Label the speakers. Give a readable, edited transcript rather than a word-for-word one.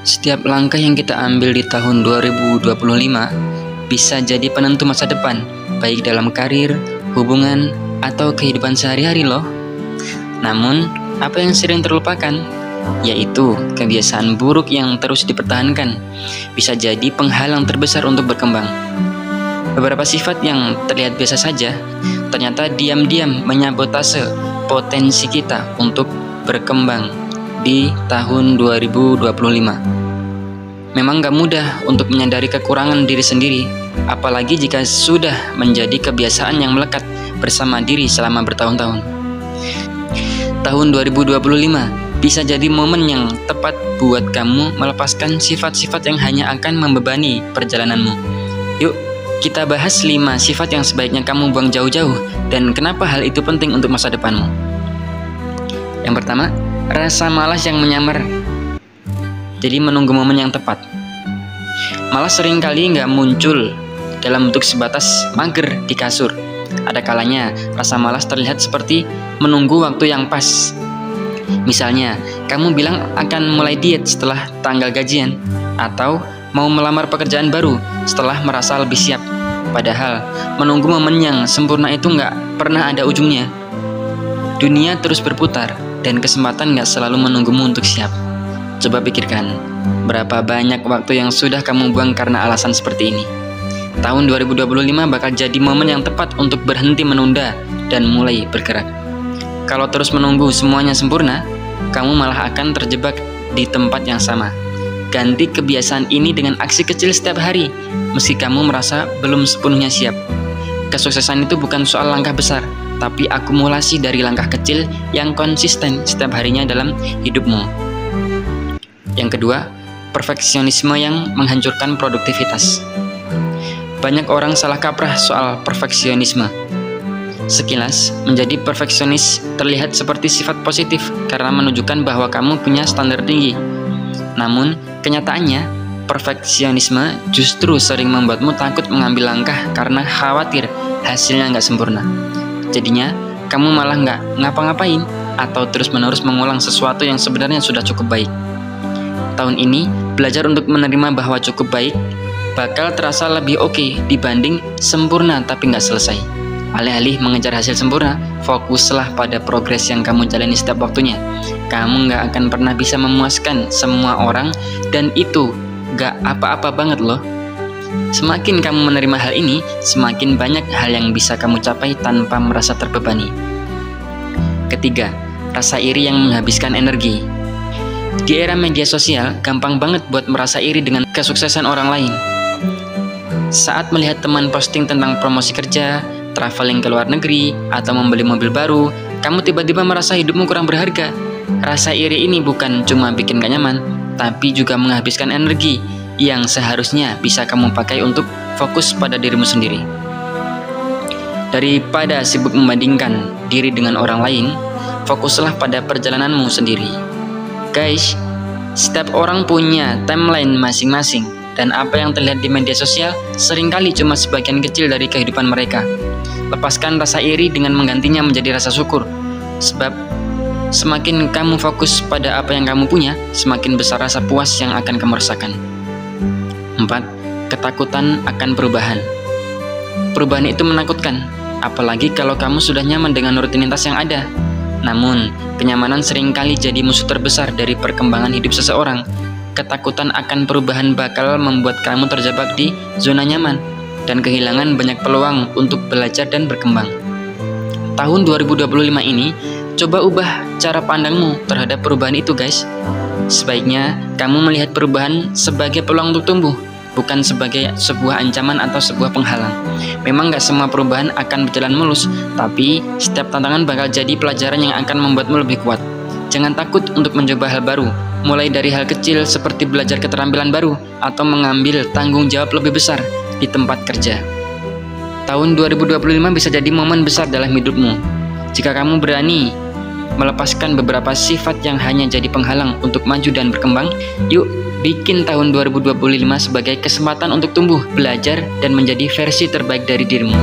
Speaker 1: Setiap langkah yang kita ambil di tahun 2025 bisa jadi penentu masa depan, baik dalam karir, hubungan, atau kehidupan sehari-hari loh. Namun, apa yang sering terlupakan, yaitu kebiasaan buruk yang terus dipertahankan, bisa jadi penghalang terbesar untuk berkembang. Beberapa sifat yang terlihat biasa saja, ternyata diam-diam menyabotase potensi kita untuk berkembang di tahun 2025. Memang gak mudah untuk menyadari kekurangan diri sendiri, apalagi jika sudah menjadi kebiasaan yang melekat bersama diri selama bertahun-tahun. Tahun 2025 bisa jadi momen yang tepat buat kamu melepaskan sifat-sifat yang hanya akan membebani perjalananmu. Yuk, kita bahas 5 sifat yang sebaiknya kamu buang jauh-jauh dan kenapa hal itu penting untuk masa depanmu. Yang pertama, rasa malas yang menyamar. Jadi menunggu momen yang tepat. Malas seringkali nggak muncul dalam bentuk sebatas mager di kasur. Ada kalanya rasa malas terlihat seperti menunggu waktu yang pas. Misalnya, kamu bilang akan mulai diet setelah tanggal gajian, atau mau melamar pekerjaan baru setelah merasa lebih siap. Padahal, menunggu momen yang sempurna itu nggak pernah ada ujungnya. Dunia terus berputar, dan kesempatan nggak selalu menunggumu untuk siap. Coba pikirkan, berapa banyak waktu yang sudah kamu buang karena alasan seperti ini. Tahun 2025 bakal jadi momen yang tepat untuk berhenti menunda dan mulai bergerak. Kalau terus menunggu semuanya sempurna, kamu malah akan terjebak di tempat yang sama. Ganti kebiasaan ini dengan aksi kecil setiap hari, meski kamu merasa belum sepenuhnya siap. Kesuksesan itu bukan soal langkah besar, tapi akumulasi dari langkah kecil yang konsisten setiap harinya dalam hidupmu. Yang kedua, perfeksionisme yang menghancurkan produktivitas. Banyak orang salah kaprah soal perfeksionisme. Sekilas, menjadi perfeksionis terlihat seperti sifat positif karena menunjukkan bahwa kamu punya standar tinggi. Namun, kenyataannya, perfeksionisme justru sering membuatmu takut mengambil langkah karena khawatir hasilnya nggak sempurna. Jadinya, kamu malah nggak ngapa-ngapain atau terus-menerus mengulang sesuatu yang sebenarnya sudah cukup baik. Tahun ini, belajar untuk menerima bahwa cukup baik bakal terasa lebih oke dibanding sempurna tapi nggak selesai. Alih-alih mengejar hasil sempurna, fokuslah pada progres yang kamu jalani setiap waktunya. Kamu nggak akan pernah bisa memuaskan semua orang, dan itu nggak apa-apa banget loh. Semakin kamu menerima hal ini, semakin banyak hal yang bisa kamu capai tanpa merasa terbebani. Ketiga, rasa iri yang menghabiskan energi. Di era media sosial, gampang banget buat merasa iri dengan kesuksesan orang lain. Saat melihat teman posting tentang promosi kerja, traveling ke luar negeri, atau membeli mobil baru, kamu tiba-tiba merasa hidupmu kurang berharga. Rasa iri ini bukan cuma bikin gak nyaman, tapi juga menghabiskan energi yang seharusnya bisa kamu pakai untuk fokus pada dirimu sendiri. Daripada sibuk membandingkan diri dengan orang lain, fokuslah pada perjalananmu sendiri. Guys, setiap orang punya timeline masing-masing, dan apa yang terlihat di media sosial seringkali cuma sebagian kecil dari kehidupan mereka. Lepaskan rasa iri dengan menggantinya menjadi rasa syukur, sebab semakin kamu fokus pada apa yang kamu punya, semakin besar rasa puas yang akan kamu rasakan. 4. Ketakutan akan perubahan. Perubahan itu menakutkan, apalagi kalau kamu sudah nyaman dengan rutinitas yang ada. Namun, kenyamanan seringkali jadi musuh terbesar dari perkembangan hidup seseorang. Ketakutan akan perubahan bakal membuat kamu terjebak di zona nyaman dan kehilangan banyak peluang untuk belajar dan berkembang. Tahun 2025 ini, coba ubah cara pandangmu terhadap perubahan itu, guys. Sebaiknya kamu melihat perubahan sebagai peluang untuk tumbuh, bukan sebagai sebuah ancaman atau sebuah penghalang. Memang gak semua perubahan akan berjalan mulus, tapi setiap tantangan bakal jadi pelajaran yang akan membuatmu lebih kuat. Jangan takut untuk mencoba hal baru, mulai dari hal kecil seperti belajar keterampilan baru atau mengambil tanggung jawab lebih besar di tempat kerja. Tahun 2025 bisa jadi momen besar dalam hidupmu. Jika kamu berani melepaskan beberapa sifat yang hanya jadi penghalang untuk maju dan berkembang, yuk bikin tahun 2025 sebagai kesempatan untuk tumbuh, belajar, dan menjadi versi terbaik dari dirimu.